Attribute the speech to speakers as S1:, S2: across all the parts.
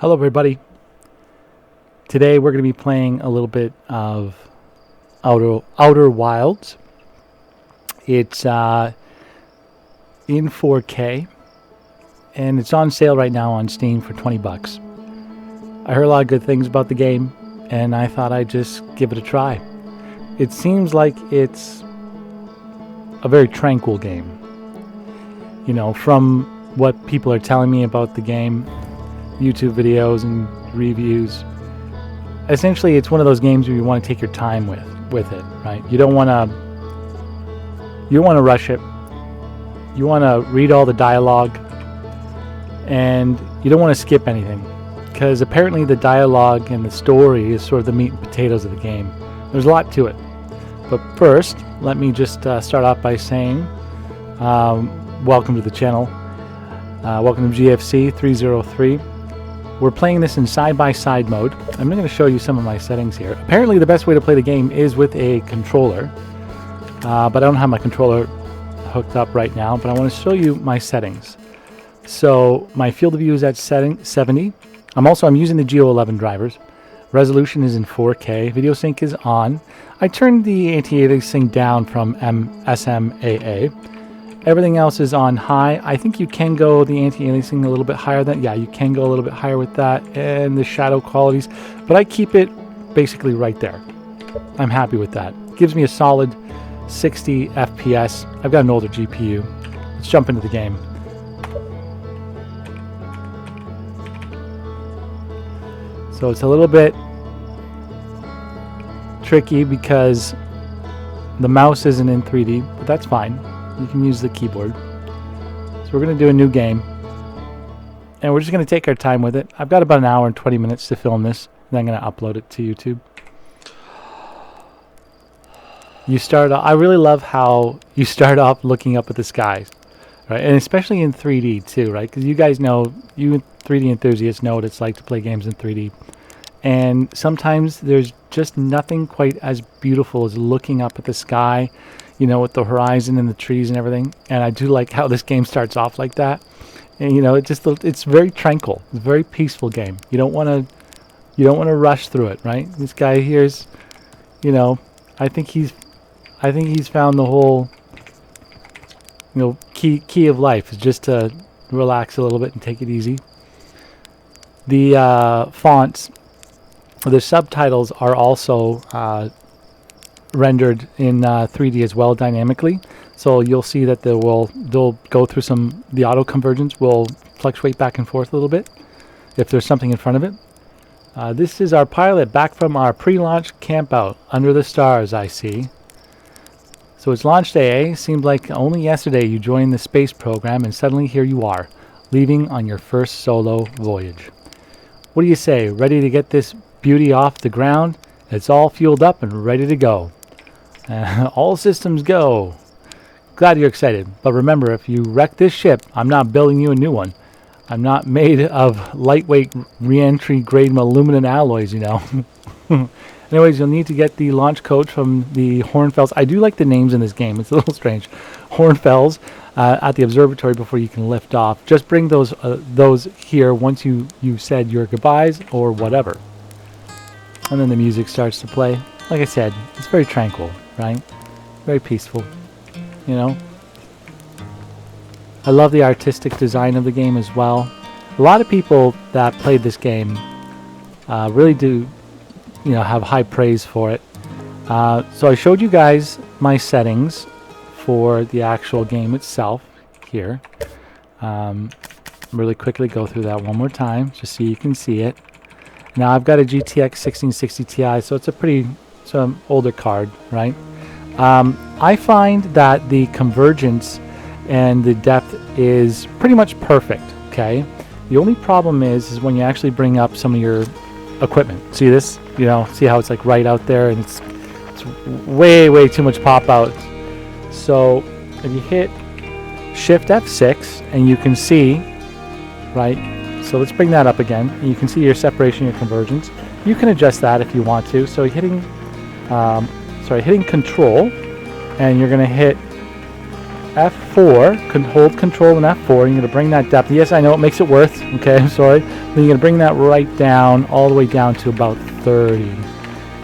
S1: Hello everybody. Today we're going to be playing a little bit of Outer Wilds. It's in 4K and it's on sale right now on Steam for $20. I heard a lot of good things about the game and I thought I'd just give it a try. It seems like it's a very tranquil game. You know, from what people are telling me about the game, YouTube videos and reviews. Essentially, it's one of those games where you want to take your time with it, right? You don't want to rush it. You want to read all the dialogue, and you don't want to skip anything, because apparently the dialogue and the story is sort of the meat and potatoes of the game. There's a lot to it. But first, let me just start off by saying welcome to the channel. Welcome to GFC 303. We're playing this in side-by-side mode. I'm going to show you some of my settings here. Apparently the best way to play the game is with a controller, but I don't have my controller hooked up right now, but I want to show you my settings. So my field of view is at 70. I'm using the Geo 11 drivers. Resolution is in 4K. Video sync is on. I turned the anti-aliasing down from SMAA. Everything else is on high. I think you can go the anti-aliasing a little bit higher than, yeah, you can go a little bit higher with that, and the shadow qualities, but I keep it basically right there. I'm happy with that. Gives me a solid 60 FPS. I've got an older GPU. Let's jump into the game. So it's a little bit tricky because the mouse isn't in 3D, but that's fine. You can use the keyboard. So we're going to do a new game, and we're just going to take our time with it. I've got about an hour and 20 minutes to film this, and then I'm going to upload it to YouTube. I really love how you start off looking up at the skies, right? And especially in 3D too, right? Because you guys know, you 3D enthusiasts know what it's like to play games in 3D. And sometimes there's just nothing quite as beautiful as looking up at the sky, you know, with the horizon and the trees and everything. And I do like how this game starts off like that. And you know, it's very tranquil. It's a very peaceful game. You don't want to rush through it, right? This guy here's, you know, I think he's found the whole, you know, key of life is just to relax a little bit and take it easy. The fonts, the subtitles are also rendered in 3D as well dynamically, so you'll see that they'll go through the auto convergence will fluctuate back and forth a little bit if there's something in front of it. This is our pilot back from our pre-launch campout under the stars, I see. So it's launch day, eh? Seemed like only yesterday you joined the space program, and suddenly here you are, leaving on your first solo voyage. What do you say? Ready to get this beauty off the ground? It's all fueled up and ready to go. All systems go. Glad you're excited, but remember, if you wreck this ship, I'm not building you a new one. I'm not made of lightweight re-entry grade aluminum alloys, you know. Anyways, you'll need to get the launch codes from the Hornfells. I do like the names in this game. It's a little strange. Hornfells at the observatory before you can lift off. Just bring those here once you said your goodbyes or whatever. And then the music starts to play. Like I said, it's very tranquil, right? Very peaceful, you know. I love the artistic design of the game as well. A lot of people that played this game really do, you know, have high praise for it. So I showed you guys my settings for the actual game itself here. Really quickly go through that one more time just so you can see it. Now I've got a GTX 1660 Ti, so it's an older card, right? I find that the convergence and the depth is pretty much perfect, okay? The only problem is when you actually bring up some of your equipment. See this? You know, see how it's like right out there, and it's way too much pop out. So if you hit Shift F6 and you can see, right? So let's bring that up again. You can see your separation, your convergence. You can adjust that if you want to. So hitting Control, and you're going to hit F4, hold control and F4. You're going to bring that depth. Yes, I know it makes it worse. Okay, I'm sorry. Then you're going to bring that right down, all the way down to about 30.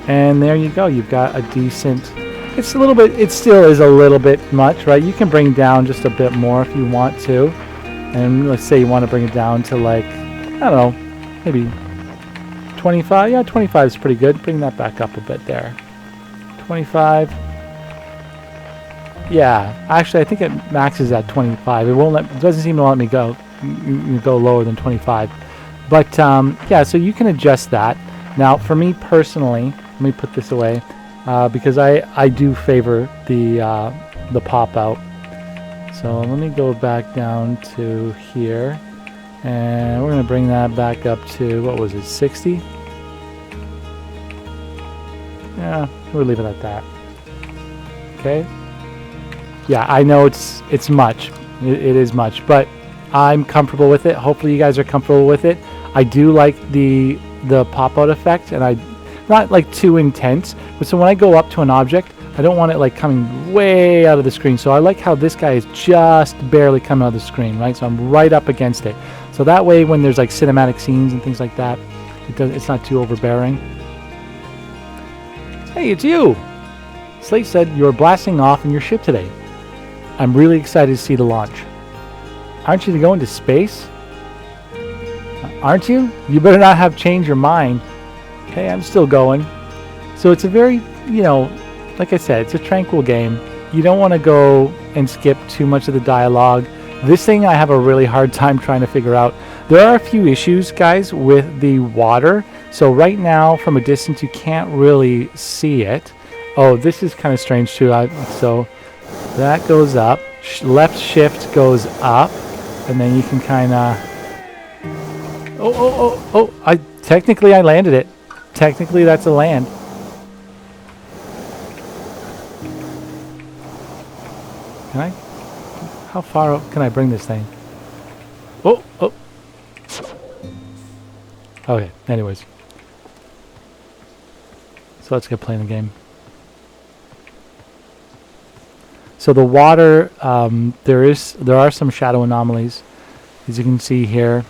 S1: And there you go. You've got a decent... It's a little bit... It still is a little bit much, right? You can bring down just a bit more if you want to. And let's say you want to bring it down to like, I don't know, maybe 25. Yeah, 25 is pretty good. Bring that back up a bit there. 25. Yeah, actually, I think it maxes at 25. It won't let. It doesn't seem to let me go lower than 25. But yeah, so you can adjust that. Now, for me personally, let me put this away because I do favor the pop out. So let me go back down to here, and we're going to bring that back up to, what was it, 60? Yeah, we'll leave it at that. Okay. Yeah, I know it's much. It is much, but I'm comfortable with it. Hopefully you guys are comfortable with it. I do like the pop-out effect, and I not like too intense, but so when I go up to an object, I don't want it like coming way out of the screen. So I like how this guy is just barely coming out of the screen, right? So I'm right up against it. So that way when there's like cinematic scenes and things like that, it's not too overbearing. Hey, it's you! Slate said you're blasting off in your ship today. I'm really excited to see the launch. Aren't you going to space? Aren't you? You better not have changed your mind. Okay, I'm still going. So it's a very, like I said, it's a tranquil game. You don't want to go and skip too much of the dialogue. This thing I have a really hard time trying to figure out. There are a few issues, guys, with the water. So right now, from a distance, you can't really see it. Oh, this is kind of strange too. So that goes up. Left shift goes up, and then you can kind of... Oh! Technically, I landed it. Technically, that's a land. Can I? How far can I bring this thing? Oh! Okay, anyways. So let's get playing the game. So the water, there are some shadow anomalies, as you can see here.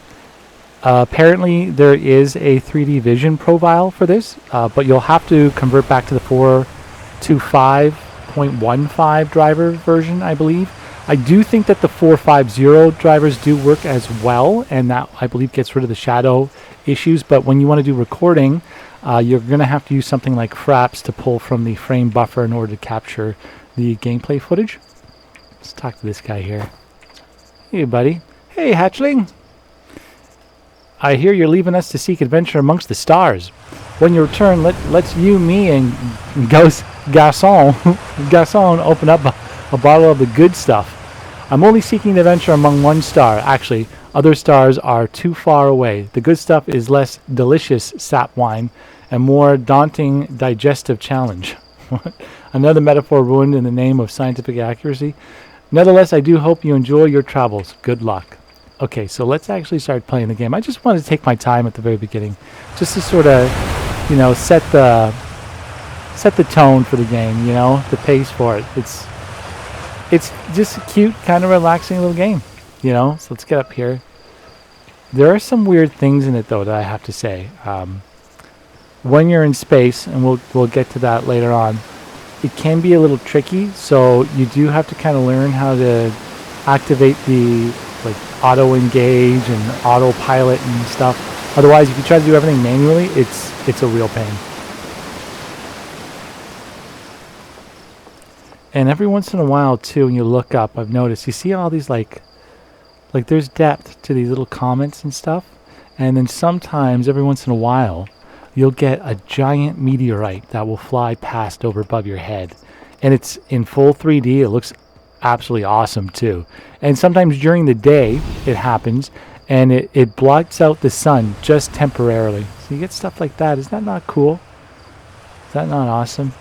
S1: Apparently there is a 3D vision profile for this, but you'll have to convert back to the 425.15 driver version, I believe. I do think that the 450 drivers do work as well, and that, I believe, gets rid of the shadow issues. But when you want to do recording, you're going to have to use something like Fraps to pull from the frame buffer in order to capture the gameplay footage. Let's talk to this guy here. Hey, buddy. Hey, hatchling. I hear you're leaving us to seek adventure amongst the stars. When you return, let's you, me, and Gaston open up a bottle of the good stuff. I'm only seeking adventure among one star. Actually, other stars are too far away. The good stuff is less delicious sap wine and more daunting digestive challenge. Another metaphor ruined in the name of scientific accuracy. Nevertheless, I do hope you enjoy your travels. Good luck. Okay, so let's actually start playing the game. I just wanted to take my time at the very beginning, just to sort of, set the tone for the game. The pace for it. It's just a cute, kind of relaxing little game. So let's get up here. There are some weird things in it, though, that I have to say. When you're in space, and we'll get to that later on, it can be a little tricky. So you do have to kind of learn how to activate the auto engage and autopilot and stuff. Otherwise, if you try to do everything manually, it's a real pain. And every once in a while too, when you look up, I've noticed you see all these like there's depth to these little comments and stuff. And then sometimes, every once in a while, you'll get a giant meteorite that will fly past over above your head, and it's in full 3D. It looks absolutely awesome too. And sometimes during the day it happens, and it blots out the sun just temporarily. So you get stuff like that. Is that not cool? Is that not awesome?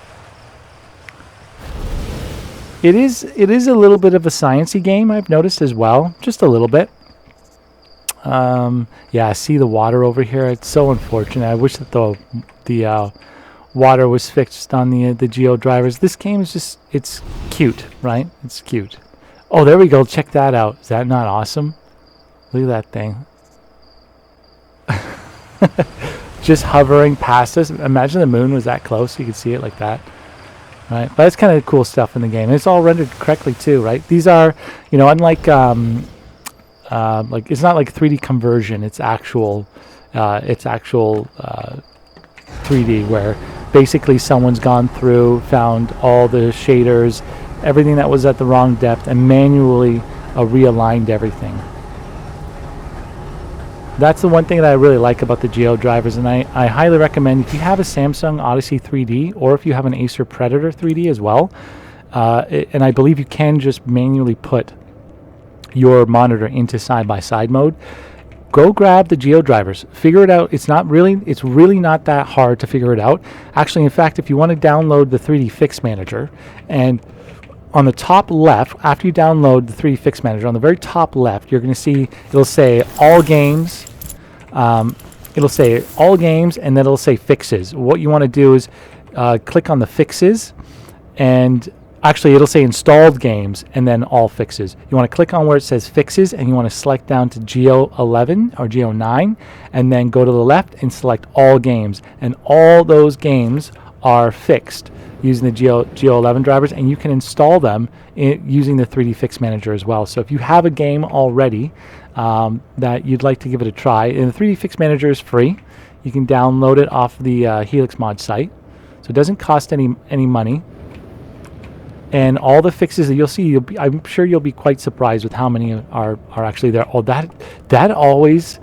S1: It is a little bit of a sciencey game, I've noticed as well, just a little bit. Yeah, I see the water over here. It's so unfortunate. I wish that the water was fixed on the geo drivers. This game is just, it's cute, right? It's cute. Oh, there we go. Check that out. Is that not awesome? Look at that thing. Just hovering past us. Imagine the moon was that close. You could see it like that. Right? But that's kind of cool stuff in the game. And it's all rendered correctly too, right? These are, unlike like it's not like 3D conversion. It's actual 3D where basically someone's gone through, found all the shaders, everything that was at the wrong depth, and manually realigned everything. That's the one thing that I really like about the Geo drivers, and I highly recommend if you have a Samsung Odyssey 3D or if you have an Acer Predator 3D as well, and I believe you can just manually put your monitor into side-by-side mode, go grab the Geo drivers. Figure it out. It's really not that hard to figure it out. Actually, in fact, if you want to download the 3D Fix Manager, and on the top left, after you download the 3D Fix Manager, on the very top left, you're going to see it'll say all games. It'll say all games, and then it'll say fixes. What you want to do is click on the fixes, and actually it'll say installed games and then all fixes. You want to click on where it says fixes, and you want to select down to Geo 11 or Geo 9, and then go to the left and select all games, and all those games are fixed using the Geo 11 drivers, and you can install them using the 3D Fix Manager as well. So if you have a game already that you'd like to give it a try, and the 3D Fix Manager is free. You can download it off the Helix Mod site, so it doesn't cost any money. And all the fixes that you'll see, I'm sure you'll be quite surprised with how many are actually there. Oh, that always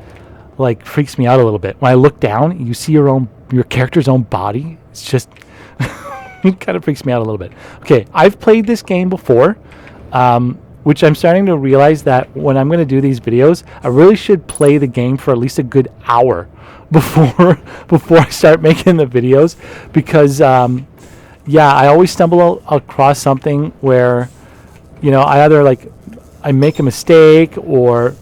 S1: like freaks me out a little bit. When I look down, you see your character's own body. It's just it kind of freaks me out a little bit. Okay, I've played this game before, which I'm starting to realize that when I'm going to do these videos, I really should play the game for at least a good hour before I start making the videos, because yeah, I always stumble across something where, I either I make a mistake, or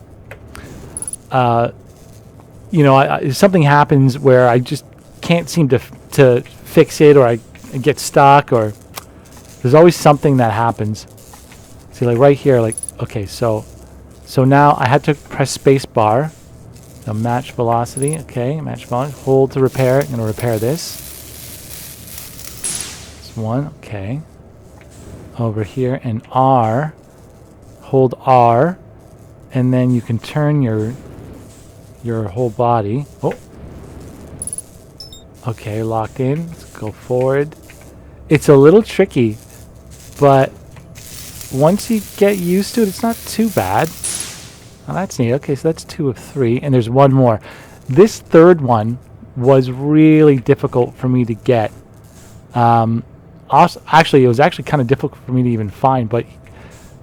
S1: something happens where I just can't seem to fix it, or I get stuck, or there's always something that happens. See, like right here, okay, so now I had to press space bar, match velocity. Okay, match velocity. Hold to repair. I'm going to repair this. One, okay, over here, and R, hold R, and then you can turn your whole body. Oh, okay, locked in. Let's go forward. It's a little tricky, but once you get used to it, it's not too bad. Oh, that's neat. Okay, so that's 2 of 3, and there's one more. This third one was really difficult for me to get. Actually, it was actually kind of difficult for me to even find, but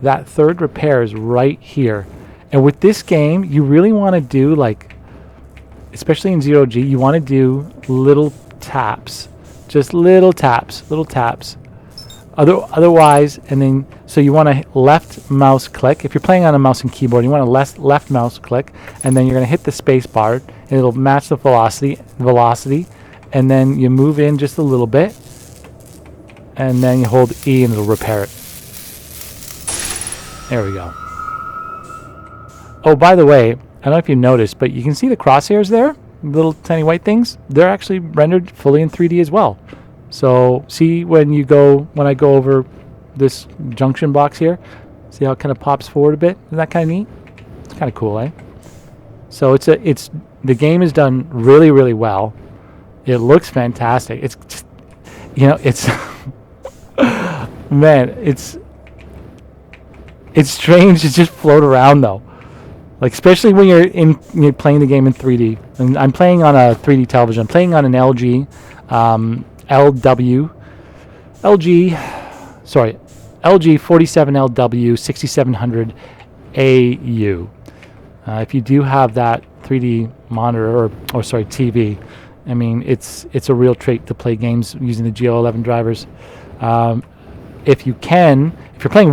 S1: that third repair is right here. And with this game, you really want to do, especially in 0G, you want to do little taps. Just little taps. Otherwise, and then, so you want to left mouse click. If you're playing on a mouse and keyboard, you want to left mouse click, and then you're going to hit the space bar, and it'll match the velocity, and then you move in just a little bit, and then you hold E and it'll repair it. There we go. Oh, by the way, I don't know if you noticed, but you can see the crosshairs there, little tiny white things. They're actually rendered fully in 3D as well. So see when I go over this junction box here, see how it kind of pops forward a bit? Isn't that kind of neat? It's kind of cool, eh? So the game is done really, really well. It looks fantastic. It's just, it's man, it's strange to just float around though. Especially when you're playing the game in 3D. And I'm playing on a 3D television. I'm playing on an LG LG 47LW 6700 AU. If you do have that 3D monitor or TV, I mean it's a real treat to play games using the Geo 11 drivers. If you're playing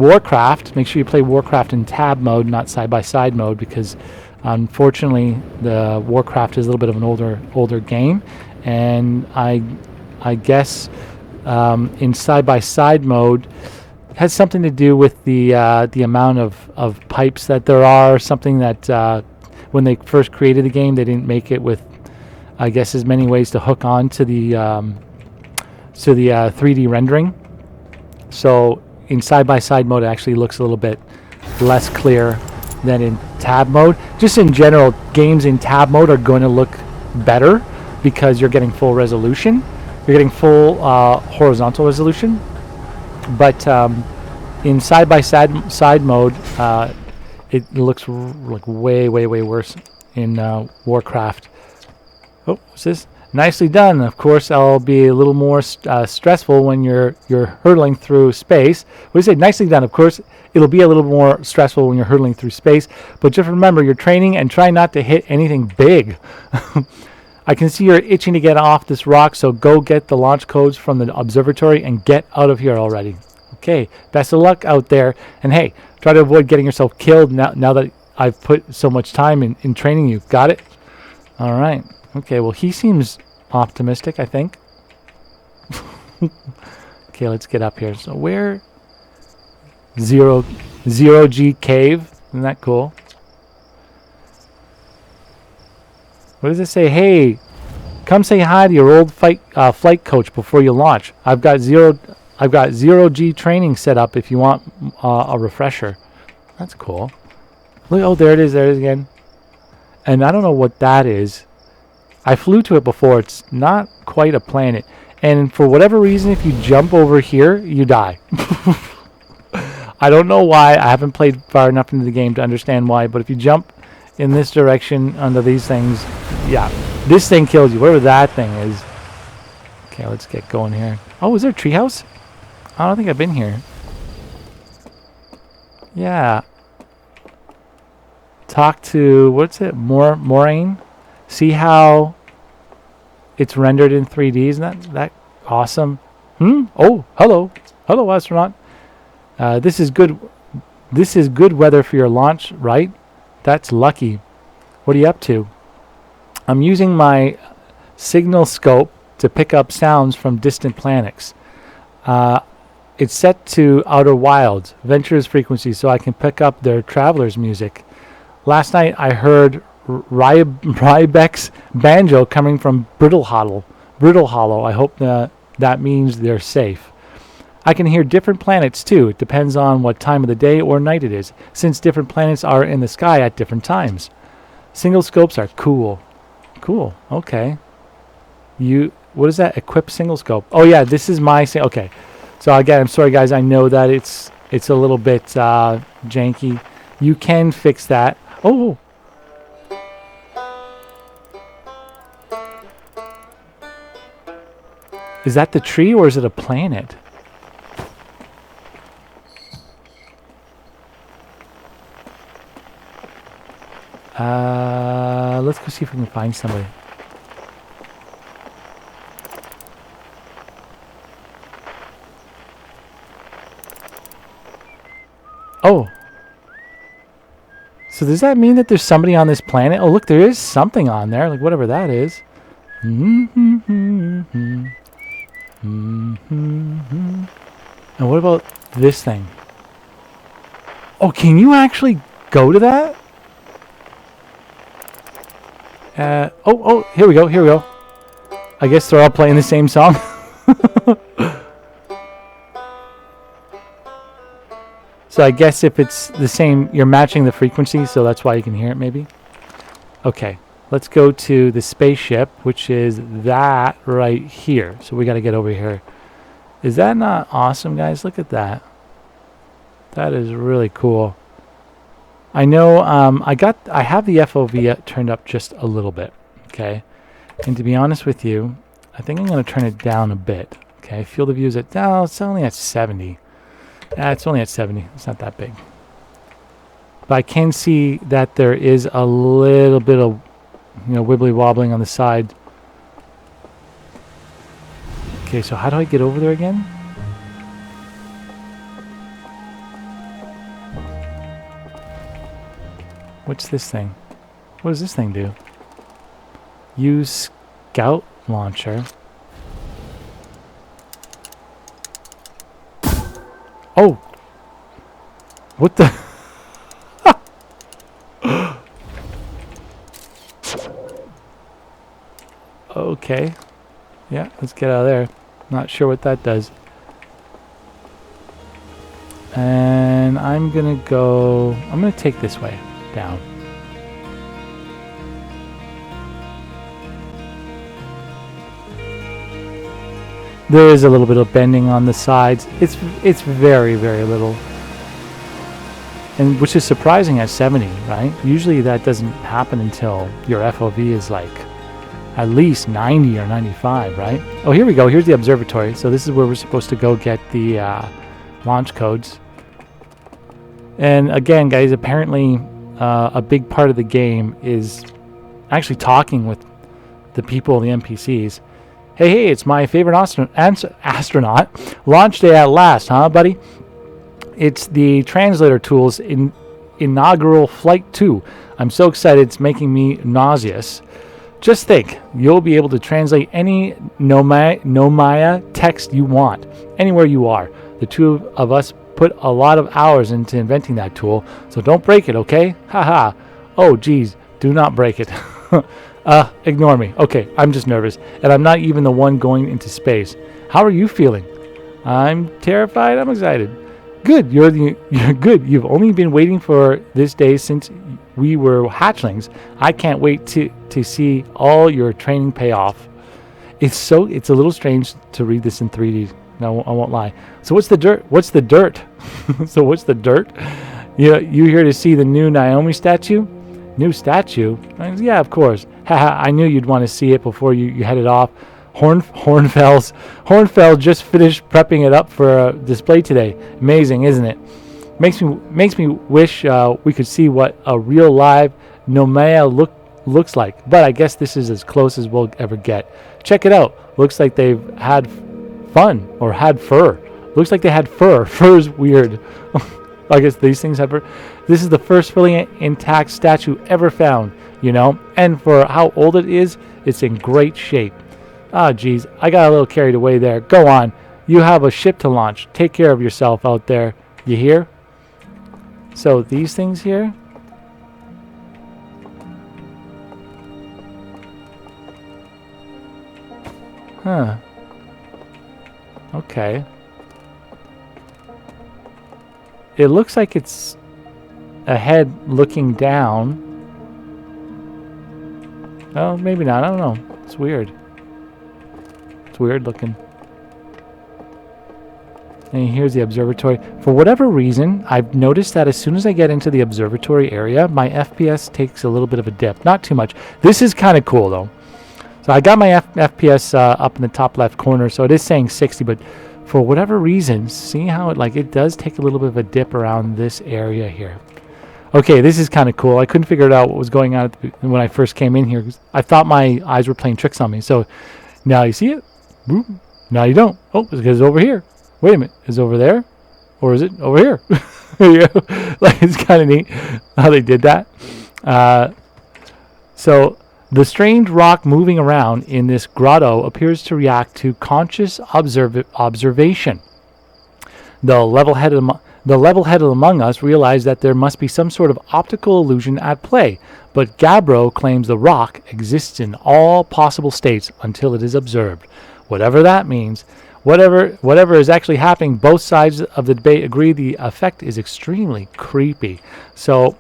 S1: Warcraft, make sure you play Warcraft in tab mode, not side-by-side mode, because unfortunately the Warcraft is a little bit of an older game, and I guess in side-by-side mode has something to do with the amount of pipes that there are. Something that when they first created the game, they didn't make it with, I guess, as many ways to hook on to the 3D rendering. So in side-by-side mode, it actually looks a little bit less clear than in tab mode. Just in general, games in tab mode are going to look better because you're getting full resolution. You're getting full horizontal resolution. But in side-by-side mode, it looks like way worse in Warcraft. Oh, what's this? Nicely done. Of course, I'll be a little more stressful when you're hurtling through space. What do you say? Nicely done. Of course, it'll be a little more stressful when you're hurtling through space. But just remember, you're training and try not to hit anything big. I can see you're itching to get off this rock, so go get the launch codes from the observatory and get out of here already. Okay, best of luck out there. And hey, try to avoid getting yourself killed now that I've put so much time in training you. Got it? All right. Okay, well, he seems optimistic, I think. Okay, let's get up here. So where? Zero G cave. Isn't that cool? What does it say? Hey, come say hi to your old flight coach before you launch. I've got zero G training set up if you want a refresher. That's cool. Look, oh, there it is. There it is again. And I don't know what that is. I flew to it before. It's not quite a planet. And for whatever reason, if you jump over here, you die. I don't know why. I haven't played far enough into the game to understand why. But if you jump in this direction under these things, yeah, this thing kills you, whatever that thing is. Okay, let's get going here. Oh, is there a treehouse? I don't think I've been here. Yeah. Talk to, what's it, Moraine? See how it's rendered in 3D? Isn't that awesome? Oh, hello. Hello, astronaut. This is good weather for your launch, right? That's lucky. What are you up to? I'm using my signal scope to pick up sounds from distant planets. It's set to outer wilds, Venture's frequency, so I can pick up their traveler's music. Last night I heard Rybeck's banjo coming from Brittle Hollow. I hope that means they're safe. I can hear different planets too. It depends on what time of the day or night it is, since different planets are in the sky at different times. Single scopes are cool. Cool. Okay. What is that? Equip single scope. Oh yeah, this is my okay. So again, I'm sorry guys. I know that it's a little bit janky. You can fix that. Oh. Is that the tree or is it a planet? Let's go see if we can find somebody. Oh. So does that mean that there's somebody on this planet? Oh, look, there is something on there, like whatever that is. And what about this thing? Oh, can you actually go to that? Oh, here we go. I guess they're all playing the same song. So I guess if it's the same, you're matching the frequency, so that's why you can hear it maybe. Okay, let's go to the spaceship, which is that right here. So we got to get over here. Is that not awesome, guys? Look at that. That is really cool. I know I have the FOV turned up just a little bit, okay? And to be honest with you, I think I'm going to turn it down a bit, okay? Field of view is at, no, it's only at 70. It's only at 70. It's not that big. But I can see that there is a little bit of, wibbly wobbling on the side. Okay, so how do I get over there again? What's this thing? What does this thing do? Use scout launcher. Oh! What the? Okay. Yeah, let's get out of there. Not sure what that does. And I'm gonna take this way down. There is a little bit of bending on the sides. It's very, very little. And which is surprising at 70, right? Usually that doesn't happen until your FOV is like at least 90 or 95, right? Oh, here we go. Here's the observatory. So this is where we're supposed to go get the launch codes. And again, guys, apparently a big part of the game is actually talking with the people, the NPCs. Hey, it's my favorite astronaut. Launch day at last, huh, buddy? It's the translator tool's inaugural flight 2. I'm so excited, it's making me nauseous. Just think, you'll be able to translate any Nomaya text you want, anywhere you are. The two of us put a lot of hours into inventing that tool, so don't break it, okay? Haha. Oh, geez, do not break it. Ignore me. Okay, I'm just nervous, and I'm not even the one going into space. How are you feeling? I'm terrified. I'm excited. Good. You're good. You've only been waiting for this day since we were hatchlings. I can't wait to see all your training pay off. It's a little strange to read this in 3D. No, I won't lie. So what's the dirt? What's the dirt? So what's the dirt? You here to see the new Naomi statue? New statue? Yeah, of course. Haha, I knew you'd want to see it before you headed off. Hornfeld just finished prepping it up for a display today. Amazing, isn't it? Makes me wish we could see what a real live Nomea looks like. But I guess this is as close as we'll ever get. Check it out. Looks like they've had fun or had fur. Looks like they had fur. Fur's weird. I guess these things have fur. This is the first fully intact statue ever found, and for how old it is, it's in great shape. Ah, geez, I got a little carried away there. Go on. You have a ship to launch. Take care of yourself out there. You hear? So these things here? Huh. Okay. It looks like it's a head looking down. Oh, maybe not. I don't know. It's weird. It's weird looking. And here's the observatory. For whatever reason, I've noticed that as soon as I get into the observatory area, my FPS takes a little bit of a dip. Not too much. This is kind of cool, though. So I got my FPS up in the top left corner, so it is saying 60, but for whatever reason, see how it does take a little bit of a dip around this area here. Okay, this is kind of cool. I couldn't figure out what was going on when I first came in here. I thought my eyes were playing tricks on me. So now you see it. Boop. Now you don't. Oh, it's because it's over here. Wait a minute. Is it over there? Or is it over here? It's kind of neat how they did that. So the strange rock moving around in this grotto appears to react to conscious observation. The level-headed among us realize that there must be some sort of optical illusion at play, but Gabbro claims the rock exists in all possible states until it is observed. Whatever that means, whatever is actually happening, both sides of the debate agree the effect is extremely creepy. So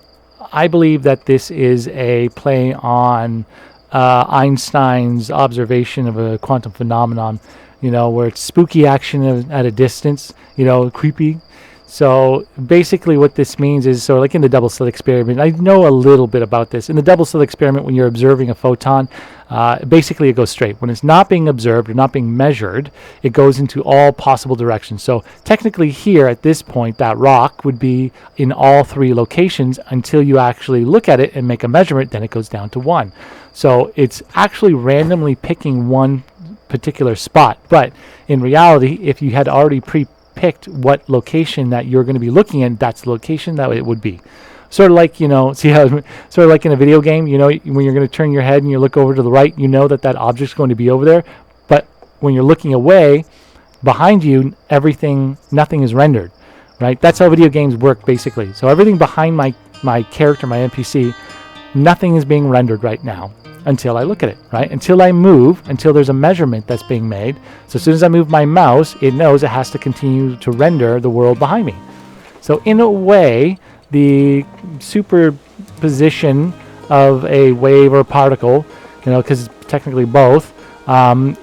S1: I believe that this is a play on Einstein's observation of a quantum phenomenon, where it's spooky action at a distance, creepy. So basically what this means is, so like in the double slit experiment, I know a little bit about this. In the double slit experiment, when you're observing a photon, basically it goes straight. When it's not being observed or not being measured, it goes into all possible directions. So technically here at this point, that rock would be in all three locations until you actually look at it and make a measurement, then it goes down to one. So it's actually randomly picking one particular spot. But in reality, if you had already picked what location that you're going to be looking at, that's the location that it would be. Sort of like, see how, sort of like in a video game, when you're going to turn your head and you look over to the right, that object's going to be over there. But when you're looking away, behind you, nothing is rendered. right? That's how video games work, basically. So everything behind my character, my NPC, nothing is being rendered right now until I look at it, right? Until I move, until there's a measurement that's being made. So as soon as I move my mouse, it knows it has to continue to render the world behind me. So in a way, the superposition of a wave or particle, because it's technically both,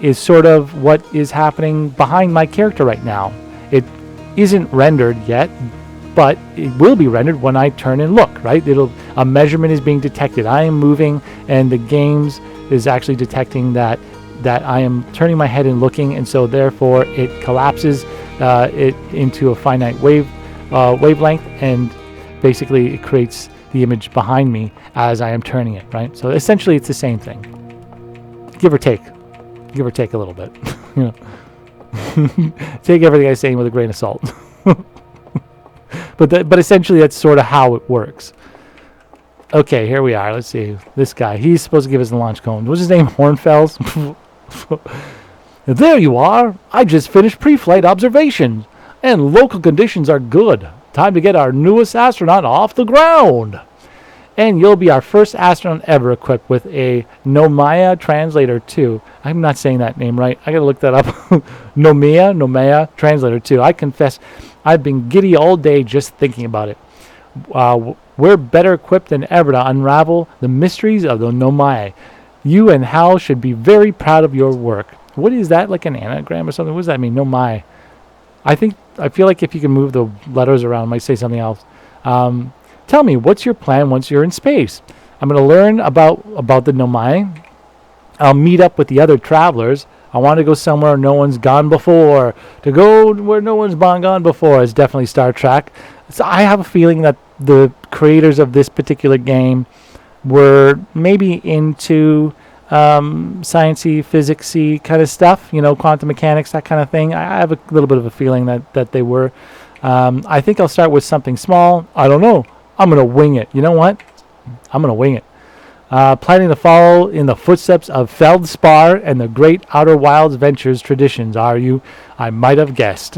S1: is sort of what is happening behind my character right now. It isn't rendered yet, but it will be rendered when I turn and look, right? A measurement is being detected. I am moving, and the games is actually detecting that I am turning my head and looking, and so therefore it collapses it into a finite wavelength, and basically it creates the image behind me as I am turning it, right? So essentially it's the same thing, give or take a little bit. Take everything I'm saying with a grain of salt. But essentially that's sort of how it works. Okay, here we are. Let's see. This guy, he's supposed to give us the launch cone. What's his name? Hornfels? There you are. I just finished pre-flight observations, and local conditions are good. Time to get our newest astronaut off the ground. And you'll be our first astronaut ever equipped with a Nomaya Translator 2. I'm not saying that name right. I gotta look that up. Nomaya Translator 2. I confess, I've been giddy all day just thinking about it. We're better equipped than ever to unravel the mysteries of the Nomaya. You and Hal should be very proud of your work. What is that, like an anagram or something? What does that mean, Nomaya? I feel like if you can move the letters around, it might say something else. Tell me, what's your plan once you're in space? I'm going to learn about the Nomai. I'll meet up with the other travelers. I want to go somewhere no one's gone before. To go where no one's gone before is definitely Star Trek. So I have a feeling that the creators of this particular game were maybe into sciencey, physicsy kind of stuff, quantum mechanics, that kind of thing. I have a little bit of a feeling that they were. I think I'll start with something small. I don't know. I'm going to wing it. You know what? I'm going to wing it. Planning to follow in the footsteps of Feldspar and the great Outer Wilds Ventures traditions, are you? I might have guessed.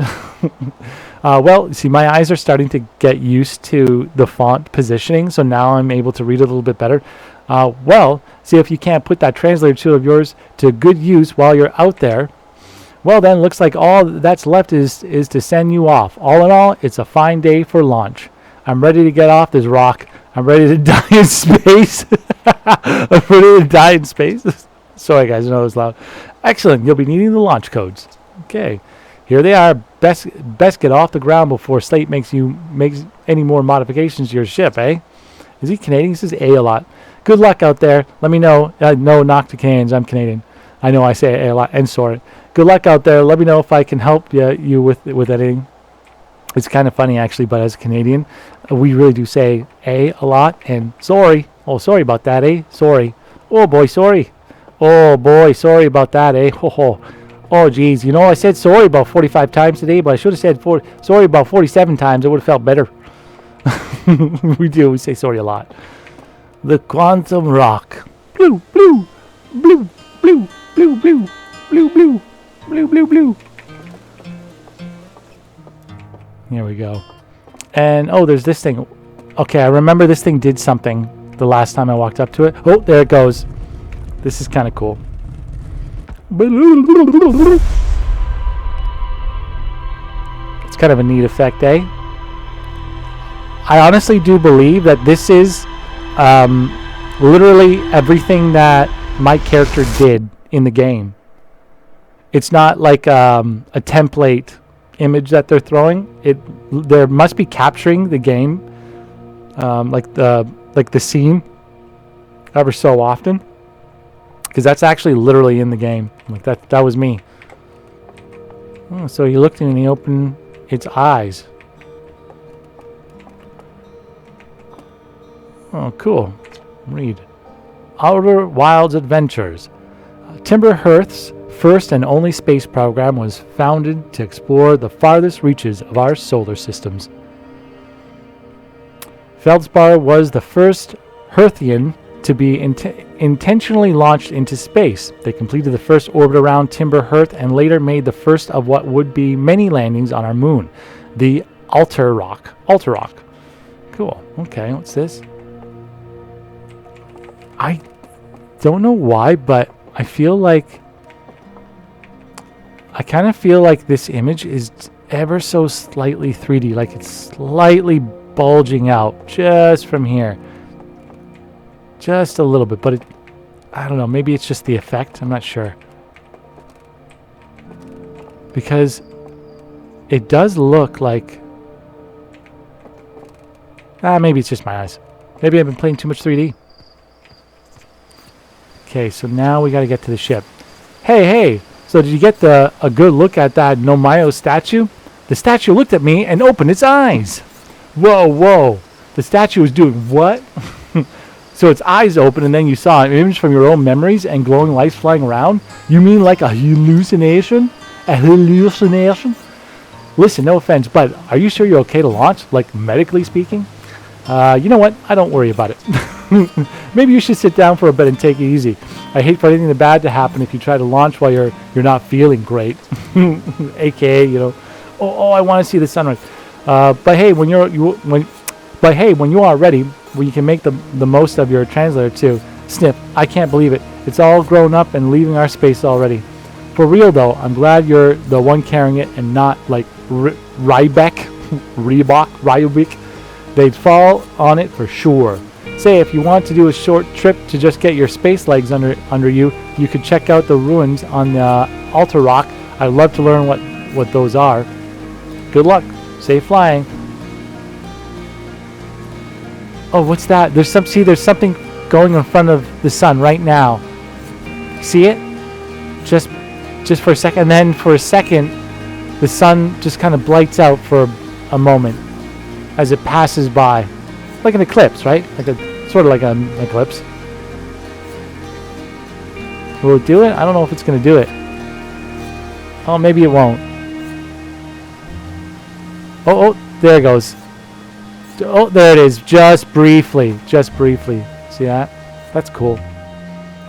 S1: Well, see, my eyes are starting to get used to the font positioning, so now I'm able to read it a little bit better. Well, see if you can't put that translator tool of yours to good use while you're out there. Well, then, looks like all that's left is to send you off. All in all, it's a fine day for launch. I'm ready to get off this rock. I'm ready to die in space. I'm ready to die in space. Sorry, guys, I know it was loud. Excellent. You'll be needing the launch codes. Okay. Here they are. Best get off the ground before Slate makes any more modifications to your ship, eh? Is he Canadian? He says A lot. Good luck out there. Let me know. No, knock to Canadians. I'm Canadian. I know I say A lot. And sorry. Good luck out there. Let me know if I can help you with anything. It's kind of funny, actually, but as a Canadian, we really do say A lot and sorry. Oh, sorry about that, eh? Sorry. Oh, boy, sorry. Oh, boy, sorry about that, eh? Ho, ho. Oh, geez. I said sorry about 45 times today, but I should have said sorry about 47 times. It would have felt better. We do. We say sorry a lot. The quantum rock. Blue, blue, blue, blue, blue, blue, blue, blue, blue, blue, blue. Here we go. And, there's this thing. Okay, I remember this thing did something the last time I walked up to it. Oh, there it goes. This is kind of cool. It's kind of a neat effect, eh? I honestly do believe that this is literally everything that my character did in the game. It's not like a template image that they're throwing. There must be capturing the game, like the scene, ever so often, because that's actually literally in the game. Like that was me. Oh, so he looked and he opened its eyes. Oh, cool. Read. Outer Wilds Adventures. Timber Hearth's first and only space program was founded to explore the farthest reaches of our solar systems. Feldspar was the first Hearthian to be intentionally launched into space. They completed the first orbit around Timber Hearth and later made the first of what would be many landings on our moon. The altar rock. Altar rock. Cool. Okay, what's this? I don't know why, but I feel like... I kind of feel like this image is ever so slightly 3D. Like it's slightly bulging out just from here. Just a little bit, but it... I don't know, maybe it's just the effect. I'm not sure. Because it does look like... maybe it's just my eyes. Maybe I've been playing too much 3D. Okay, so now we got to get to the ship. Hey! So did you get a good look at that Nomayo statue? The statue looked at me and opened its eyes. Whoa. The statue was doing what? So its eyes open and then you saw an image from your own memories and glowing lights flying around? You mean like a hallucination? A hallucination? Listen, no offense, but are you sure you're okay to launch? Like medically speaking? You know what? I don't worry about it. Maybe you should sit down for a bit and take it easy. I hate for anything bad to happen if you try to launch while you're not feeling great. AKA, you know, I want to see the sunrise. But hey, when you are ready, when you can make the most of your translator too. Snip, I can't believe it. It's all grown up and leaving our space already. For real though, I'm glad you're the one carrying it and not like Ryback. They'd fall on it for sure. Say, if you want to do a short trip to just get your space legs under you, you could check out the ruins on the Altar Rock. I'd love to learn what those are. Good luck. Safe flying. Oh, what's that? There's something going in front of the sun right now. See it? Just for a second, and then for a second, the sun just kind of blights out for a moment as it passes by, like an eclipse, right? Sort of like an eclipse. Will it do it? I don't know if it's going to do it. Oh, maybe it won't. Oh, there it goes. Oh, there it is. Just briefly. See that? That's cool.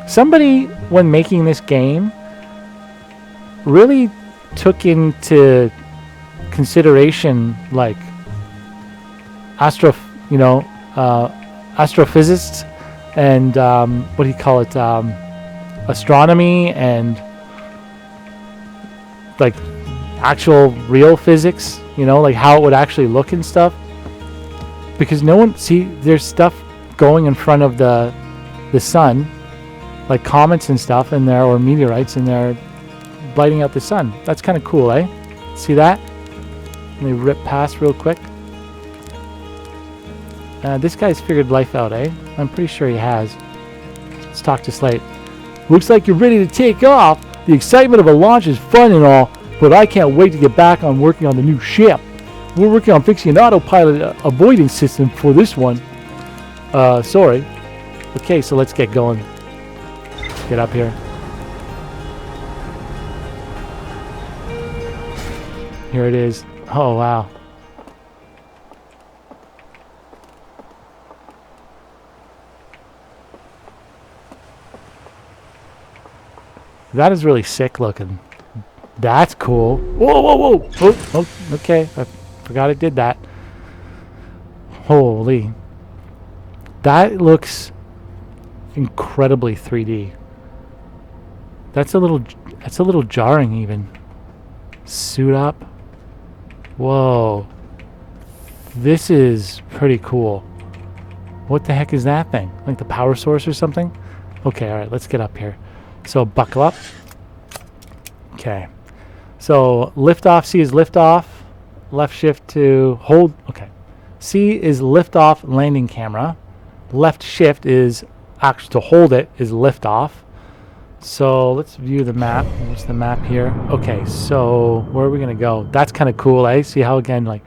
S1: Somebody, when making this game, really took into consideration like astrophysics and what do you call it, astronomy and like actual real physics, you know, like how it would actually look and stuff, because there's stuff going in front of the sun, like comets and stuff in there, or meteorites, and they're blighting out the sun. That's kind of cool, eh? See that? Let me rip past real quick. This guy's figured life out, eh? I'm pretty sure he has. Let's talk to Slate. Looks like you're ready to take off. The excitement of a launch is fun and all, but I can't wait to get back on working on the new ship. We're working on fixing an autopilot avoidance system for this one. Sorry. Okay, so let's get going. Get up here. Here it is. Oh, wow. That is really sick looking. That's cool. Whoa. Oh, okay. I forgot it did that. Holy. That looks incredibly 3D. That's a little jarring even. Suit up. Whoa. This is pretty cool. What the heck is that thing? Like the power source or something? Okay, alright, let's get up here. So buckle up. Okay. So lift off. C is lift off. Left shift to hold. Okay. C is lift off landing camera. Left shift is actually to hold it is lift off. So let's view the map. What's the map here? Okay. So where are we gonna go? That's kind of cool, eh? See how again, like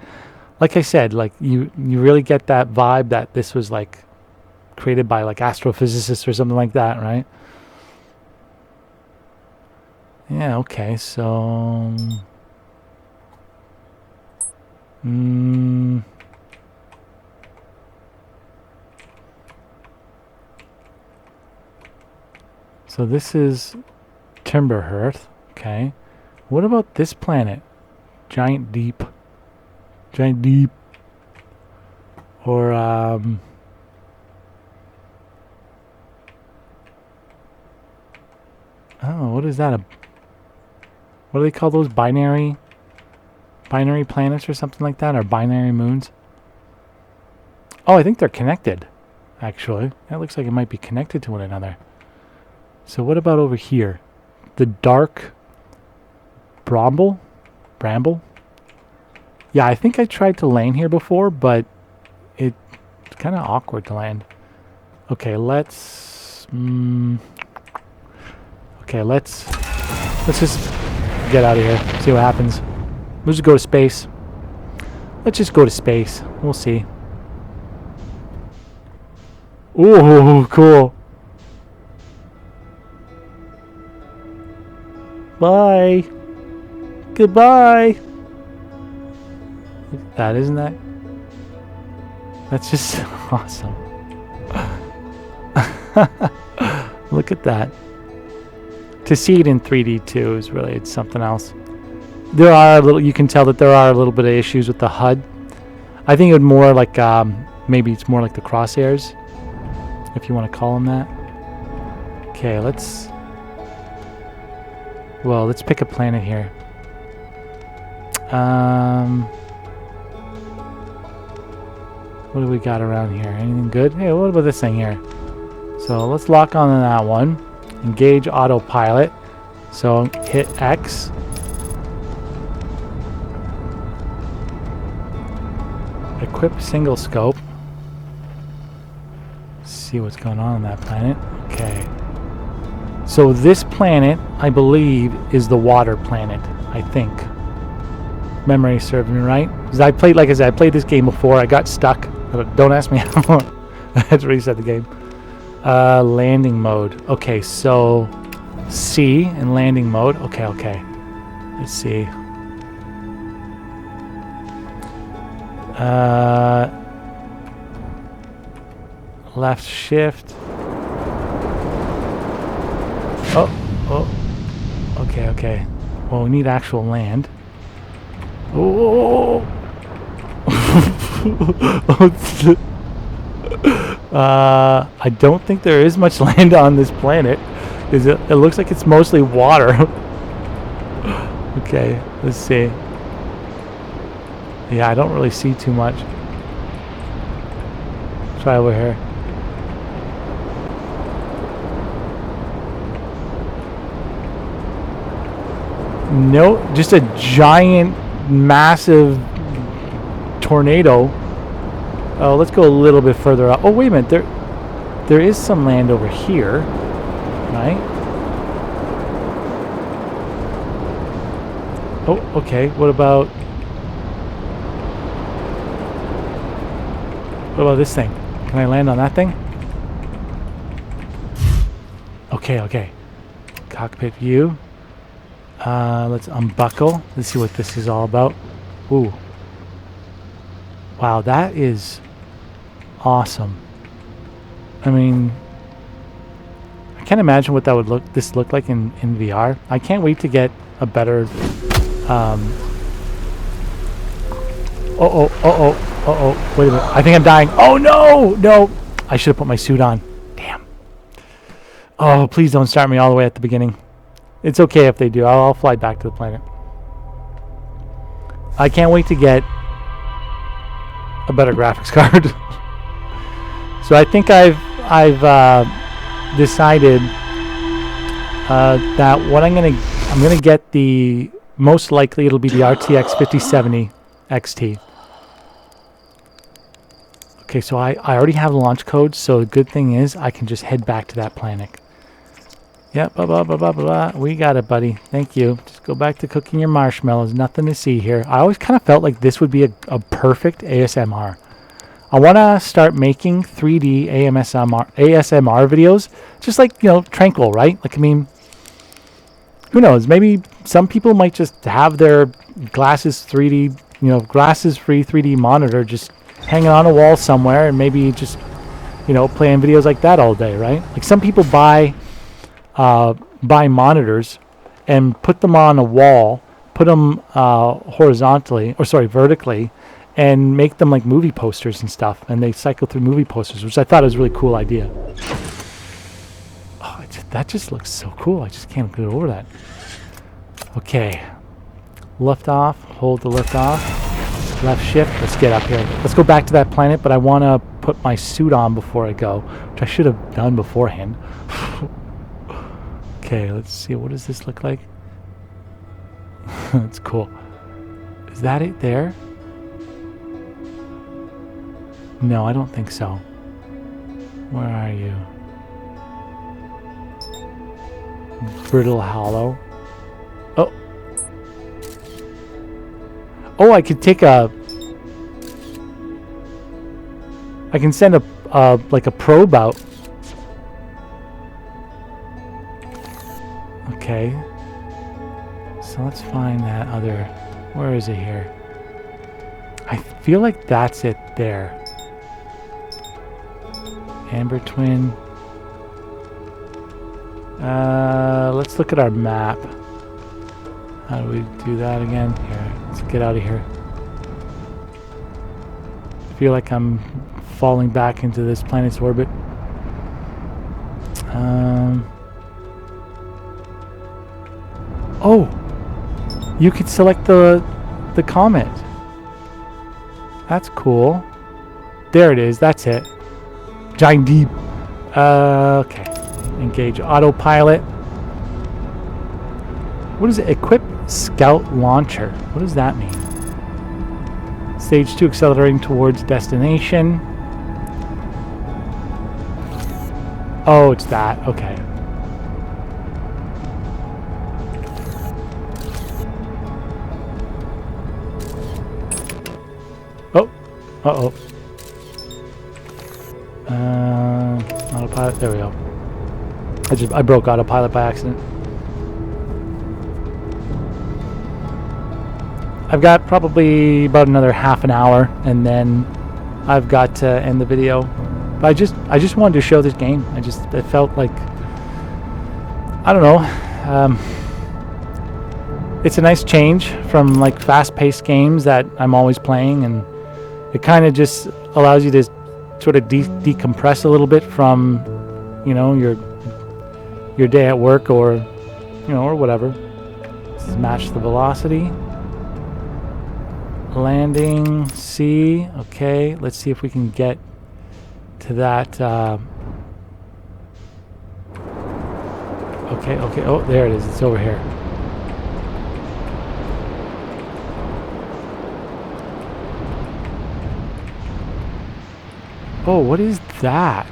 S1: I said, like you really get that vibe that this was like created by like astrophysicists or something like that, right? Yeah, okay, so... So this is Timber Earth, okay. What about this planet? Giant Deep. Giant deep. Or, oh, what is that? What do they call those? Binary planets or something like that? Or binary moons? Oh, I think they're connected, actually. That looks like it might be connected to one another. So what about over here? The dark bramble? Yeah, I think I tried to land here before, but it's kind of awkward to land. Okay, let's just get out of here. See what happens. We'll just go to space. Let's just go to space. We'll see. Ooh, cool. Bye. Goodbye. That isn't that? That's just awesome. Look at that. To see it in 3D too is really, it's something else. There are you can tell that there are a little bit of issues with the HUD. I think it would more like, maybe it's more like the crosshairs, if you want to call them that. Okay, let's pick a planet here. What do we got around here? Anything good? Hey, what about this thing here? So let's lock on to that one. Engage autopilot. So hit X. Equip single scope. See what's going on that planet. Okay. So this planet, I believe, is the water planet. I think. Memory serves me right. Because I played, like I said, I played this game before. I got stuck. Don't ask me how. I had to reset the game. Landing mode. Okay, so C in landing mode. Okay. Let's see. Left shift. Oh. Okay. Well, we need actual land. Oh. I don't think there is much land on this planet. It looks like it's mostly water. Okay, let's see. Yeah, I don't really see too much. Try over here. No, just a giant, massive tornado. Oh, let's go a little bit further out. Oh, wait a minute. There is some land over here, right? Oh, okay. What about this thing? Can I land on that thing? Okay. Cockpit view. Let's unbuckle. Let's see what this is all about. Ooh. Wow, that is awesome. I mean, I can't imagine what that would look like in VR. I can't wait to get a better wait a minute. I think I'm dying. Oh no! I should have put my suit on. Damn. Oh, please don't start me all the way at the beginning. It's okay if they do. I'll fly back to the planet. I can't wait to get a better graphics card. So I think I've decided that what I'm gonna get the most likely it'll be the RTX 5070 XT. Okay, so I already have the launch code, so the good thing is I can just head back to that planet. Yep, blah. We got it, buddy. Thank you. Just go back to cooking your marshmallows. Nothing to see here. I always kind of felt like this would be a perfect ASMR. I want to start making 3D ASMR videos, just like, tranquil, right? Like, I mean, who knows? Maybe some people might just have their glasses 3D, glasses-free 3D monitor just hanging on a wall somewhere, and maybe just, playing videos like that all day, right? Like some people buy monitors and put them on a wall, put them vertically, and make them like movie posters and stuff. And they cycle through movie posters, which I thought was a really cool idea. Oh, that just looks so cool. I just can't get over that. Okay. Lift off. Hold the lift off. Left shift. Let's get up here. Let's go back to that planet, but I want to put my suit on before I go, which I should have done beforehand. Okay, let's see. What does this look like? That's cool. Is that it there? No, I don't think so. Where are you? Brittle hollow. Oh. Oh, I could take a... I can send a like a probe out. Okay. So let's find that other... Where is it here? I feel like that's it there. Amber twin. Let's look at our map. How do we do that again? Here, let's get out of here. I feel like I'm falling back into this planet's orbit. Oh! You could select the comet. That's cool. There it is, that's it. Giant deep. Okay. Engage autopilot. What is it? Equip scout launcher. What does that mean? Stage 2 accelerating towards destination. Oh, it's that. Okay. Oh. Uh-oh. Autopilot. There we go. I broke autopilot by accident. I've got probably about another half an hour, and then I've got to end the video. But I just wanted to show this game. It felt like, I don't know. It's a nice change from like fast-paced games that I'm always playing, and it kind of just allows you to sort of decompress a little bit from, you know, your day at work, or, you know, or whatever. This is match the velocity. Landing C. Okay, let's see if we can get to that. Okay. Oh, there it is. It's over here. Oh, what is that?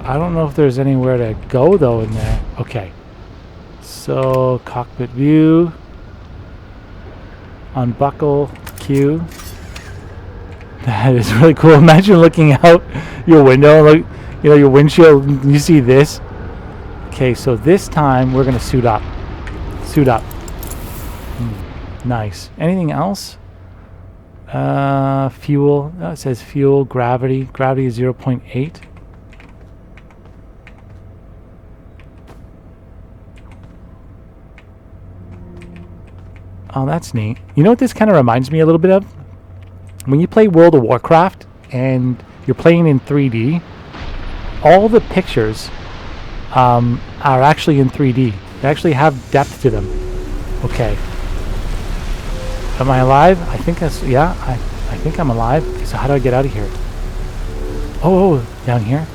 S1: I don't know if there's anywhere to go though in there. Okay. So, cockpit view. Unbuckle. Q. That is really cool. Imagine looking out your window, like, you know, your windshield, and you see this. Okay, so this time we're gonna suit up. Suit up. Nice. Anything else? Fuel. Oh, it says fuel. Gravity. Gravity is 0.8. Oh, that's neat. You know what this kind of reminds me a little bit of? When you play World of Warcraft and you're playing in 3D, all the pictures are actually in 3D. They actually have depth to them. Okay. Am I alive? I think that's... Yeah, I think I'm alive. Okay, so how do I get out of here? Oh, down here?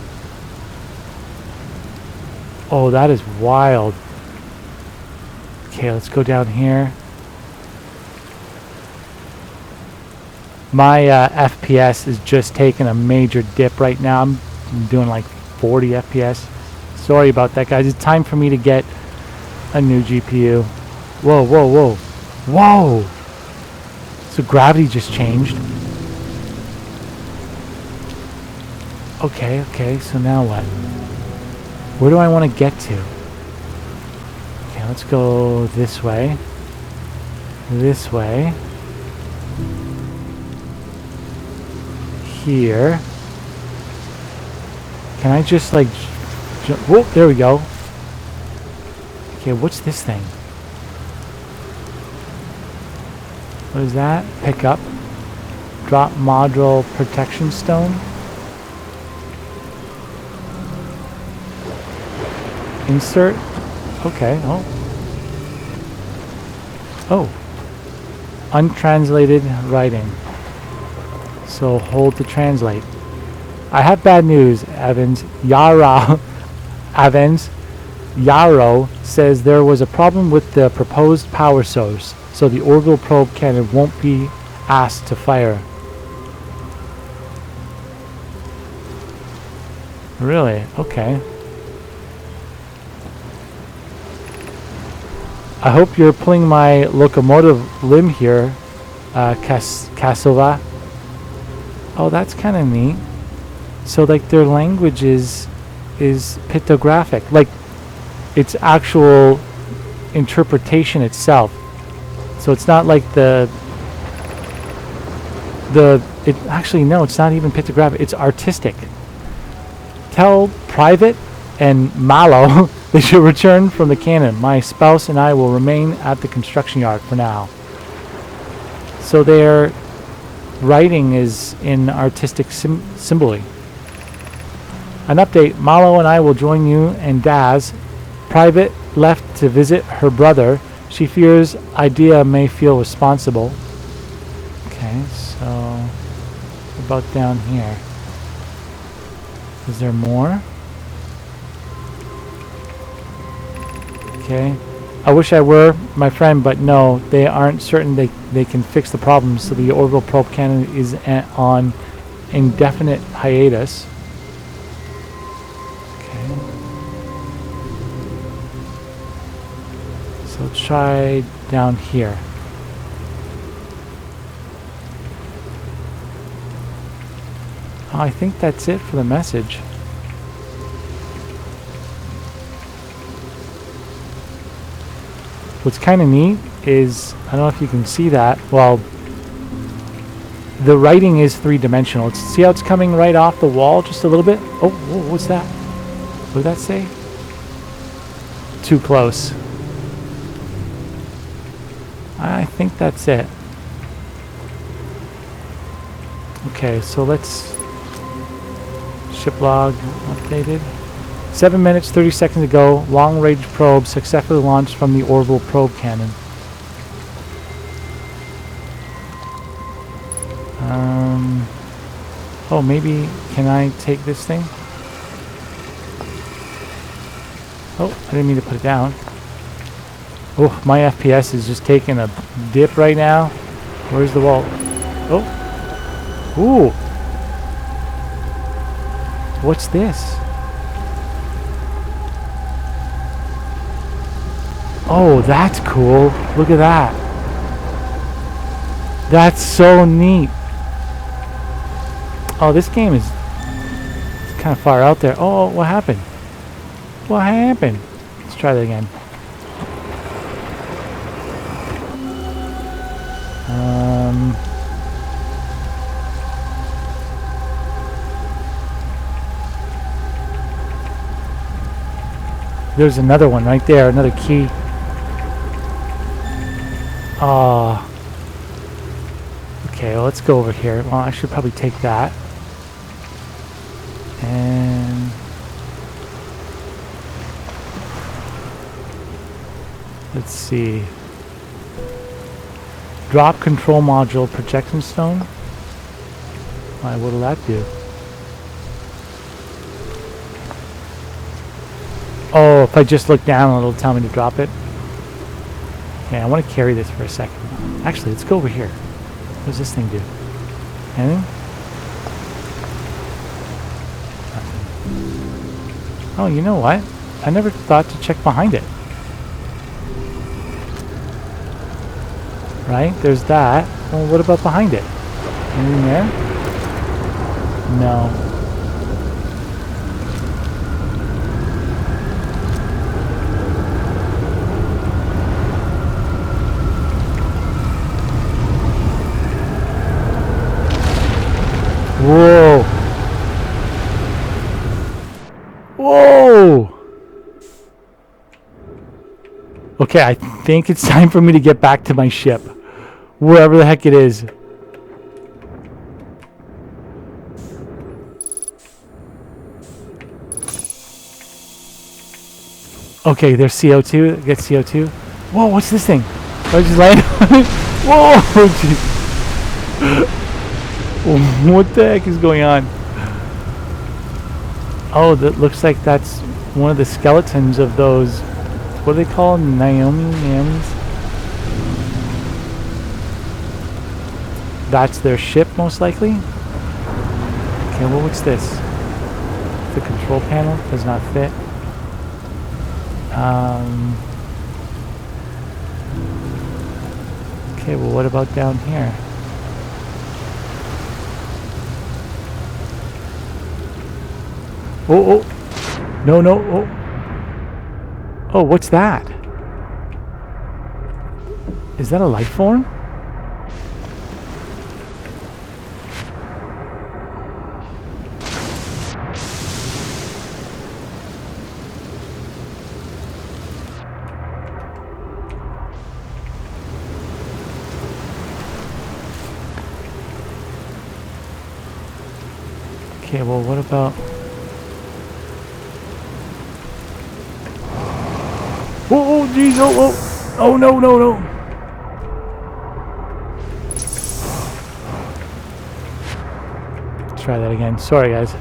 S1: Oh, that is wild. Okay, let's go down here. My FPS is just taking a major dip right now. I'm doing like 40 FPS. Sorry about that, guys. It's time for me to get a new GPU. Whoa, whoa, whoa. Whoa! So gravity just changed. Okay, so now what? Where do I want to get to? Okay, let's go this way. This way. Here. Can I just like Whoa, there we go. Okay, what's this thing? What is that? Pick up. Drop module protection stone. Insert. Okay. Oh. Oh. Untranslated writing. So hold to translate. I have bad news, Evans. Yarrow says there was a problem with the proposed power source, so the orbital probe cannon won't be asked to fire. Really? Okay. I hope you're pulling my locomotive limb here, Kasova. Oh, that's kind of neat. So, like, their language is pictographic. Like, its actual interpretation itself. So it's not like actually, no, it's not even pictographic. It's artistic. Tell Private and Malo they should return from the cannon. My spouse and I will remain at the construction yard for now. So their writing is in artistic symboly. An update, Malo and I will join you and Daz. Private left to visit her brother. She fears Idea may feel responsible. Okay, so what about down here? Is there more? Okay. I wish I were my friend, but no, they aren't certain they can fix the problem, so the orbital probe cannon is on indefinite hiatus. Okay. So let's try down here. Oh, I think that's it for the message. What's kind of neat is, I don't know if you can see that, well, the writing is three-dimensional. See how it's coming right off the wall just a little bit? Oh, whoa, what's that? What did that say? Too close. I think that's it. Okay, so let's... Ship log updated. 7 minutes, 30 seconds ago, long-range probe successfully launched from the orbital probe cannon. Oh, maybe, can I take this thing? Oh, I didn't mean to put it down. Oh, my FPS is just taking a dip right now. Where's the wall? Oh. Ooh. What's this? Oh, that's cool. Look at that. That's so neat. Oh, this game is kind of far out there. Oh, what happened? What happened? Let's try that again. There's another one right there, another key. Okay, well, let's go over here. Well, I should probably take that. And let's see. Drop control module projection stone. Why, what'll that do? Oh, if I just look down, it'll tell me to drop it. Okay, I want to carry this for a second. Actually, let's go over here. What does this thing do? Anything? Nothing. Oh, you know what? I never thought to check behind it. Right? There's that. Well, what about behind it? Anything there? No. Whoa! Whoa! Okay, I think it's time for me to get back to my ship. Wherever the heck it is. Okay, there's CO2. Get CO2. Whoa, what's this thing? I just landed on it. Whoa, jeez. What the heck is going on? Oh, that looks like that's one of the skeletons of those. What are they called? Naomi's? That's their ship, most likely. Okay, well, what's this? The control panel does not fit. Okay, well, what about down here? Oh, oh. No, no, oh. Oh, what's that? Is that a life form? Okay, well, what about... Oh, oh, geez, oh, oh. Oh, no, no, no. Try that again. Sorry, guys.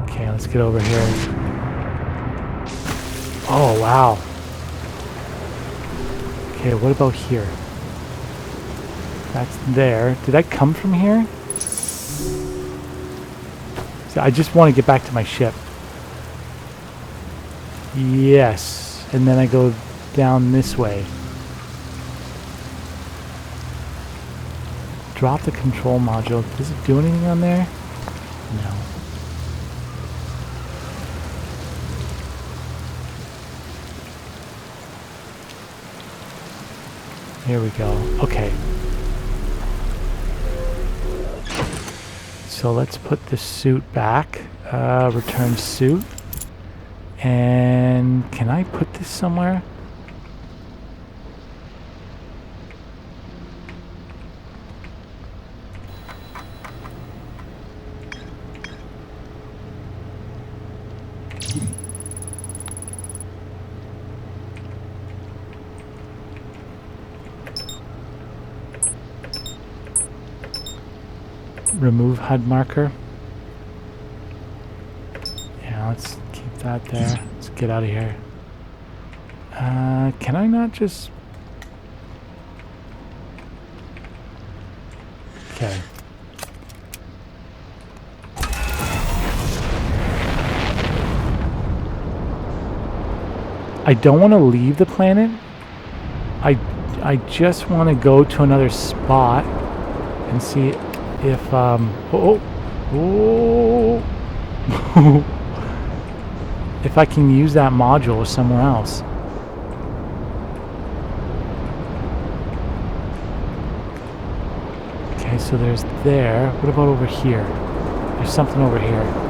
S1: Okay, let's get over here. Oh, wow. Okay, what about here? That's there. Did I come from here? So I just want to get back to my ship. Yes. And then I go down this way. Drop the control module. Does it do anything on there? No. Here we go. Okay. So let's put the suit back. Return suit. And can I put this somewhere? Remove HUD marker. Yeah, let's keep that there. Let's get out of here. Can I not just... Okay. I don't want to leave the planet. I just want to go to another spot and see if if I can use that module somewhere else. Okay, so there's there. What about over here? There's something over here.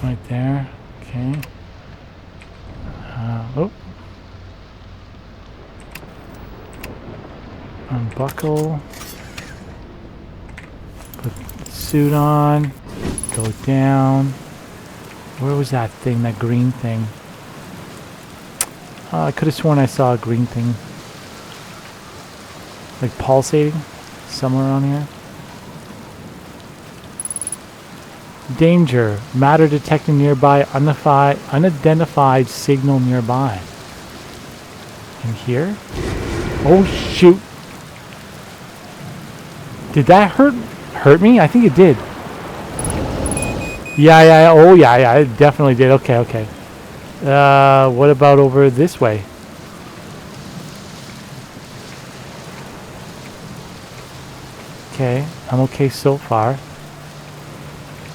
S1: Right there. Okay. Oh. Unbuckle. Put the suit on. Go down. Where was that thing? That green thing? I could have sworn I saw a green thing. Like pulsating somewhere on here. Danger. Matter detected nearby. Unidentified signal nearby. In here? Oh shoot. Did that hurt me? I think it did. Yeah. Oh yeah, it definitely did. Okay, okay. What about over this way? Okay, I'm okay so far.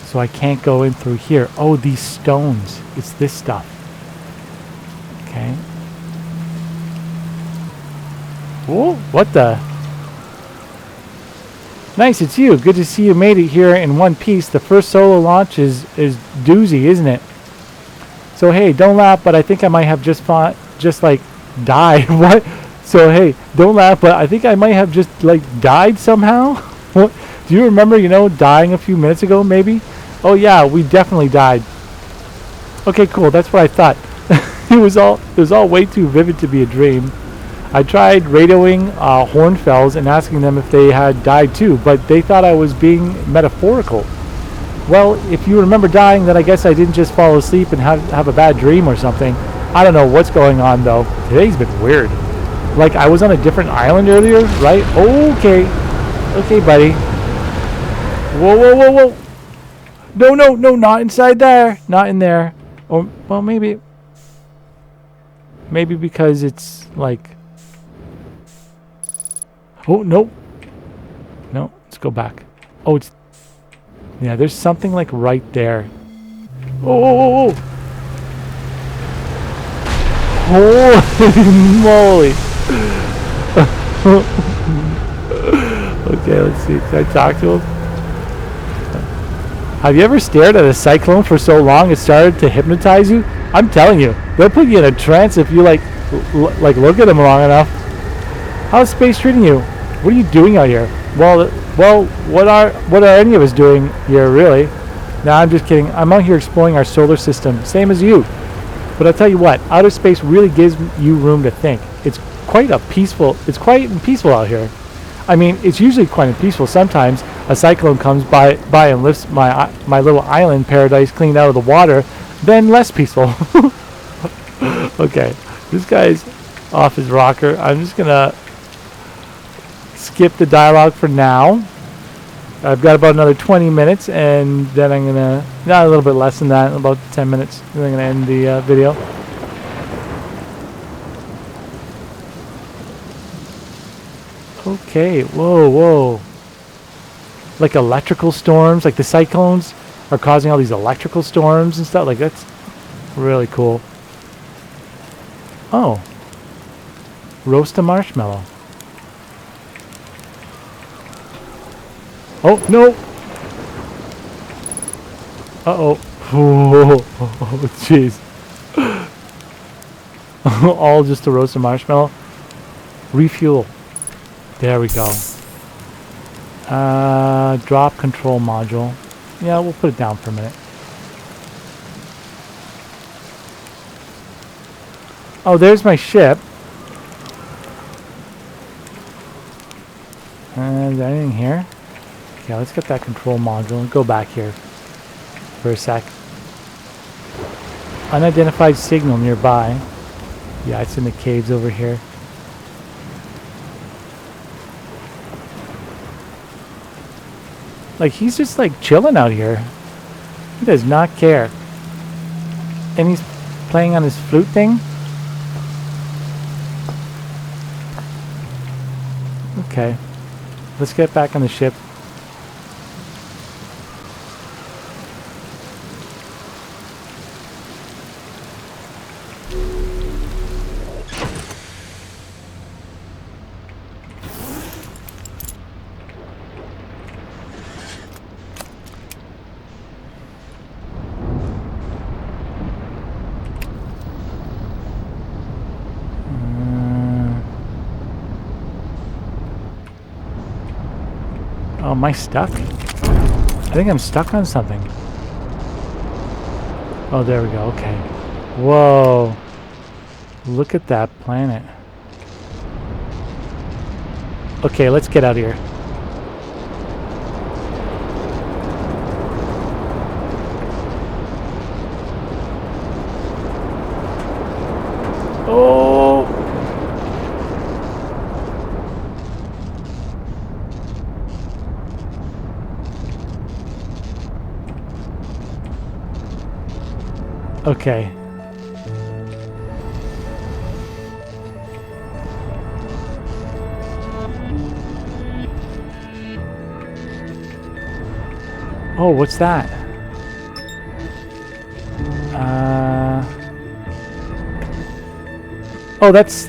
S1: So I can't go in through here. Oh, these stones. It's this stuff. Okay. Whoa, what the? Nice, it's you. Good to see you made it here in one piece. The first solo launch is doozy, isn't it? So hey, don't laugh, but I think I might have just like died. What? So hey, don't laugh, but I think I might have just like died somehow. What? Do you remember, dying a few minutes ago, maybe? Oh yeah, we definitely died. Okay, cool. That's what I thought. It was all way too vivid to be a dream. I tried radioing Hornfells and asking them if they had died too, but they thought I was being metaphorical. Well, if you remember dying, then I guess I didn't just fall asleep and have a bad dream or something. I don't know what's going on though. Today's been weird. Like I was on a different island earlier, right? Okay. Okay, buddy. Whoa, whoa, whoa, whoa. No, no, no, not inside there. Not in there. Or, well, maybe because it's like... Oh, no. No, let's go back. Oh, it's... Yeah, there's something like right there. Oh, holy moly. Okay, let's see. Can I talk to him? Have you ever stared at a cyclone for so long it started to hypnotize you? I'm telling you, they'll put you in a trance if you like look at them long enough. How's space treating you? What are you doing out here? Well, what are any of us doing here, really? Nah, I'm just kidding. I'm out here exploring our solar system, same as you. But I'll tell you what, outer space really gives you room to think. It's quite peaceful out here. I mean, it's usually quite peaceful. Sometimes a cyclone comes by and lifts my little island paradise clean out of the water, then less peaceful. Okay, this guy's off his rocker. I'm just gonna skip the dialogue for now. I've got about another 20 minutes, and then I'm gonna, not a little bit less than that, about 10 minutes, then I'm gonna end the video. Okay, whoa. Like electrical storms, like the cyclones are causing all these electrical storms and stuff. Like, that's really cool. Oh. Roast a marshmallow. Oh, no! Uh-oh. Oh, jeez. All just to roast a marshmallow. Refuel. There we go. Drop control module. Yeah, we'll put it down for a minute. Oh, there's my ship. Is there anything here? Okay, let's get that control module and go back here for a sec. Unidentified signal nearby. Yeah, it's in the caves over here. Like, he's just like chilling out here. He does not care. And he's playing on his flute thing. Okay. Let's get back on the ship. Oh, am I stuck? I think I'm stuck on something. Oh, there we go. Okay. Whoa. Look at that planet. Okay, let's get out of here. Oh! Okay. Oh, what's that? Oh, that's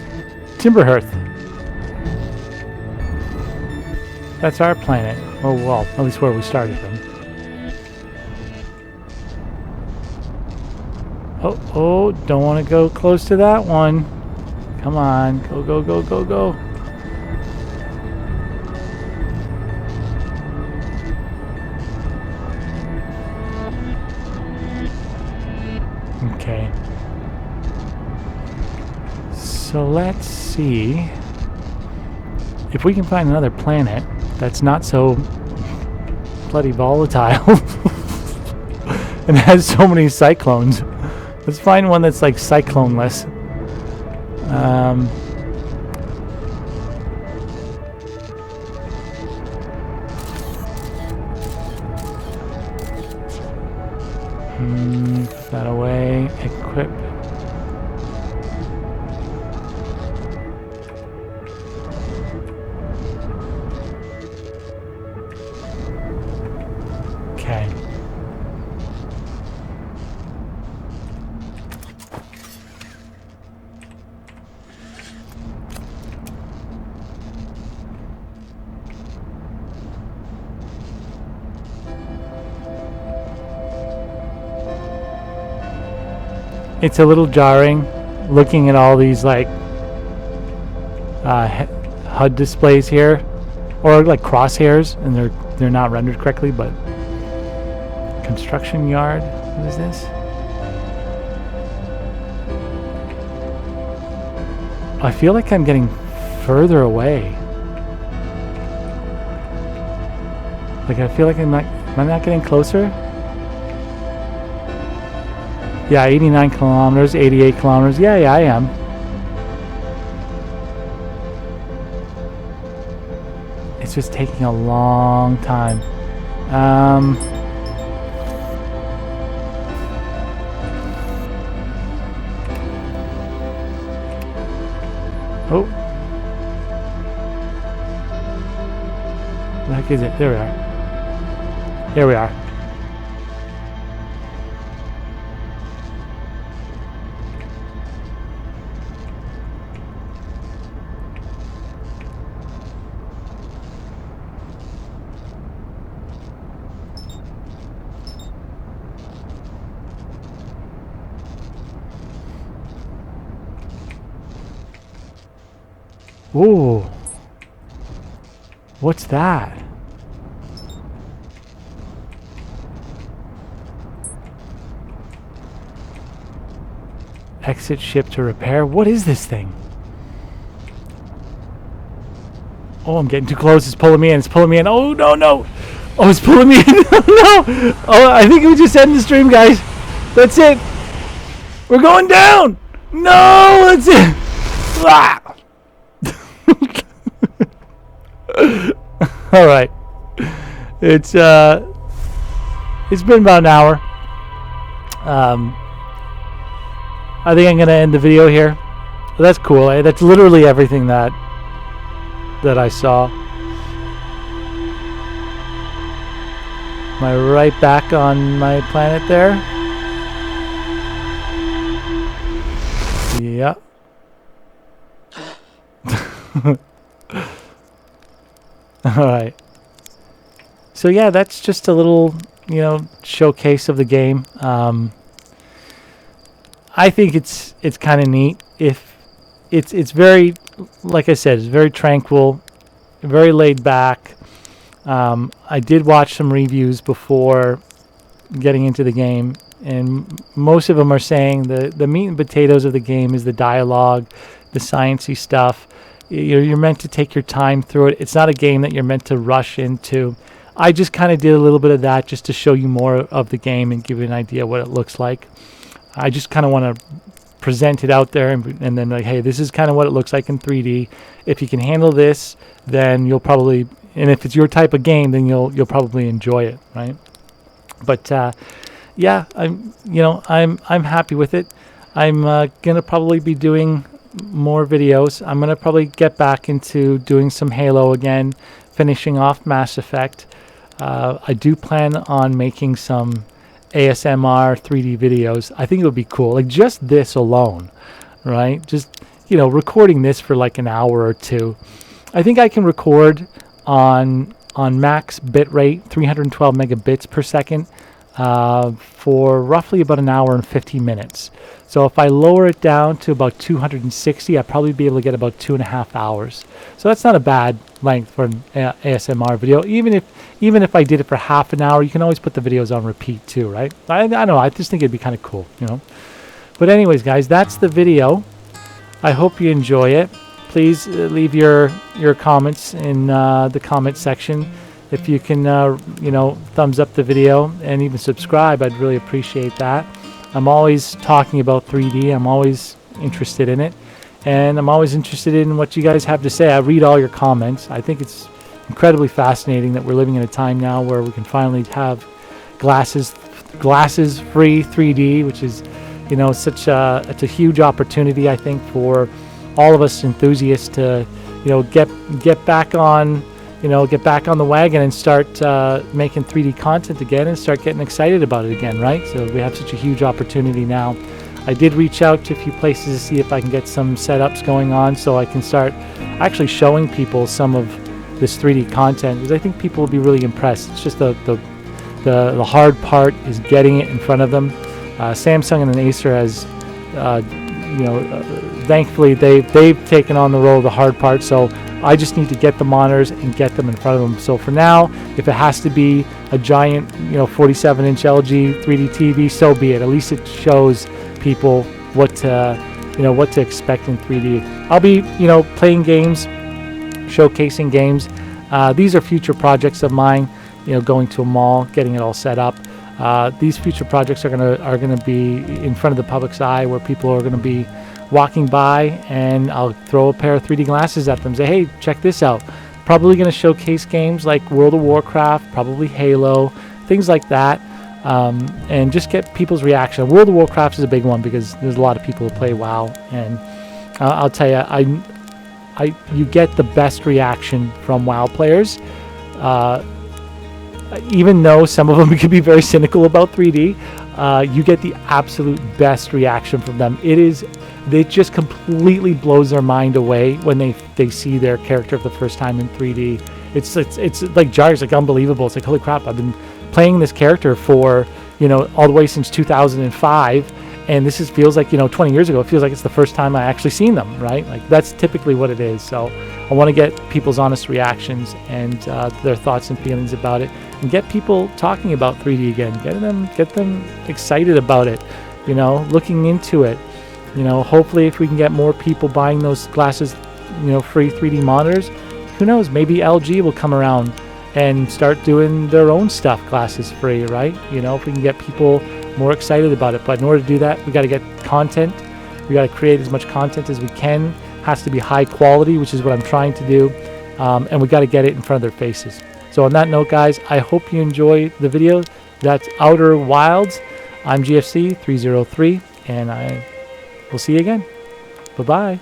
S1: Timberhearth. That's our planet. Oh, well, at least where we started from. Oh, don't want to go close to that one. Come on. Go, go, go, go, go. Okay. So let's see if we can find another planet that's not so bloody volatile and has so many cyclones. Let's find one that's like cyclone-less. Put that away. Equip. Okay. It's a little jarring looking at all these like HUD displays here, or like crosshairs, and they're not rendered correctly. But construction yard, what is this? I feel like I'm getting further away. Like I feel like am I not getting closer? Yeah, 89 kilometers, 88 kilometers. Yeah, I am. It's just taking a long time. Oh. What the heck is it? There we are. Here we are. Ooh. What's that? Exit ship to repair. What is this thing? Oh, I'm getting too close. It's pulling me in. It's pulling me in. Oh, no, no. Oh, it's pulling me in. Oh, no. Oh, I think we just end the stream, guys. That's it. We're going down. No, that's it. Ah. All right. It's been about an hour. I think I'm gonna end the video here. That's cool. That's literally everything that I saw. Am I right back on my planet there? Yeah. All right. So yeah, that's just a little, showcase of the game. I think it's kind of neat. If it's very, like I said, it's very tranquil, very laid back. I did watch some reviews before getting into the game, and most of them are saying the meat and potatoes of the game is the dialogue, the sciencey stuff. You're meant to take your time through it. It's not a game that you're meant to rush into. I just kind of did a little bit of that just to show you more of the game and give you an idea what it looks like. I just kind of want to present it out there and then like, hey, this is kind of what it looks like in 3D. If you can handle this, then you'll probably, and if it's your type of game, then you'll probably enjoy it, right? But yeah, I'm happy with it. I'm gonna probably be doing more videos. I'm gonna probably get back into doing some Halo again, finishing off Mass Effect. I do plan on making some ASMR 3D videos. I think it would be cool, like just this alone, right? Just recording this for like an hour or two. I think I can record on max bit rate, 312 megabits per second, for roughly about an hour and 50 minutes. So if I lower it down to about 260, I'd probably be able to get about 2.5 hours. So that's not a bad length for an ASMR video. Even if I did it for half an hour, you can always put the videos on repeat too, right? I don't know. I just think it'd be kind of cool, But anyways, guys, that's the video. I hope you enjoy it. Please leave your comments in the comment section. If you can, thumbs up the video and even subscribe, I'd really appreciate that. I'm always talking about 3D. I'm always interested in it. And I'm always interested in what you guys have to say. I read all your comments. I think it's incredibly fascinating that we're living in a time now where we can finally have glasses-free 3D, which is, it's a huge opportunity, I think, for all of us enthusiasts to, get back on the wagon and start making 3D content again and start getting excited about it again, right? So we have such a huge opportunity now. I did reach out to a few places to see if I can get some setups going on so I can start actually showing people some of this 3D content, because I think people will be really impressed. It's just the hard part is getting it in front of them. Samsung and Acer has, thankfully they've taken on the role of the hard part, so I just need to get the monitors and get them in front of them. So for now, if it has to be a giant 47-inch LG 3D TV, so be it. At least it shows people what to expect in 3D. I'll be playing games, showcasing games. These are future projects of mine, going to a mall, getting it all set up. These future projects are gonna be in front of the public's eye, where people are gonna be walking by, and I'll throw a pair of 3D glasses at them, say, hey, check this out. Probably going to showcase games like World of Warcraft, probably Halo, things like that, and just get people's reaction. World of Warcraft is a big one because there's a lot of people who play WoW, and I'll tell you, you get the best reaction from WoW players. Even though some of them can be very cynical about 3D, you get the absolute best reaction from them. It just completely blows their mind away when they see their character for the first time in 3D. It's like jarring. It's like unbelievable. It's like, holy crap, I've been playing this character for all the way since 2005, and this feels like 20 years ago. It feels like it's the first time I actually seen them, right? Like that's typically what it is. So I want to get people's honest reactions and their thoughts and feelings about it, and get people talking about 3D again. Get them excited about it. Looking into it. Hopefully if we can get more people buying those glasses, free 3D monitors, who knows, maybe LG will come around and start doing their own stuff glasses free, right? If we can get people more excited about it. But in order to do that, we got to get content. We got to create as much content as we can. Has to be high quality, which is what I'm trying to do. And we got to get it in front of their faces. So on that note, guys, I hope you enjoy the video. That's Outer Wilds. I'm GFC 303, and we'll see you again. Bye-bye.